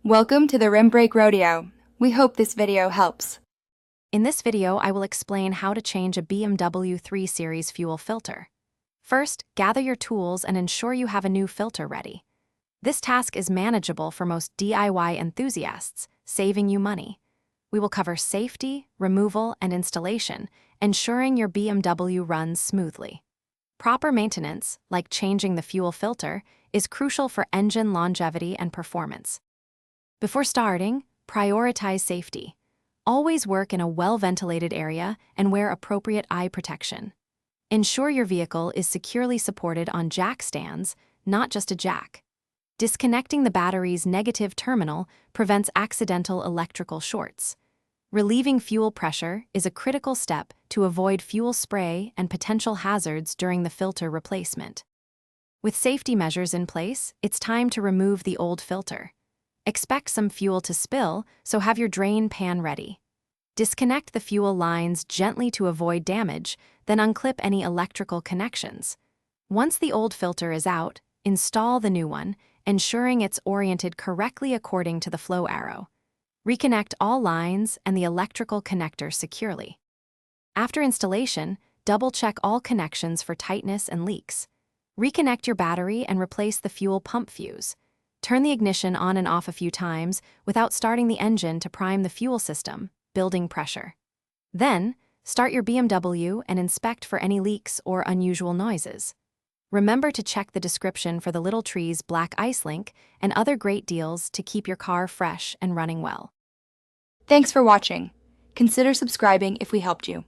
Welcome to the Rim Brake Rodeo. We hope this video helps. In this video, I will explain how to change a BMW 3 Series fuel filter. First, gather your tools and ensure you have a new filter ready. This task is manageable for most DIY enthusiasts, saving you money. We will cover safety, removal, and installation, ensuring your BMW runs smoothly. Proper maintenance, like changing the fuel filter, is crucial for engine longevity and performance. Before starting, prioritize safety. Always work in a well-ventilated area and wear appropriate eye protection. Ensure your vehicle is securely supported on jack stands, not just a jack. Disconnecting the battery's negative terminal prevents accidental electrical shorts. Relieving fuel pressure is a critical step to avoid fuel spray and potential hazards during the filter replacement. With safety measures in place, it's time to remove the old filter. Expect some fuel to spill, so have your drain pan ready. Disconnect the fuel lines gently to avoid damage, then unclip any electrical connections. Once the old filter is out, install the new one, ensuring it's oriented correctly according to the flow arrow. Reconnect all lines and the electrical connector securely. After installation, double-check all connections for tightness and leaks. Reconnect your battery and replace the fuel pump fuse. Turn the ignition on and off a few times without starting the engine to prime the fuel system, building pressure. Then, start your BMW and inspect for any leaks or unusual noises. Remember to check the description for the Little Trees Black Ice link and other great deals to keep your car fresh and running well. Thanks for watching. Consider subscribing if we helped you.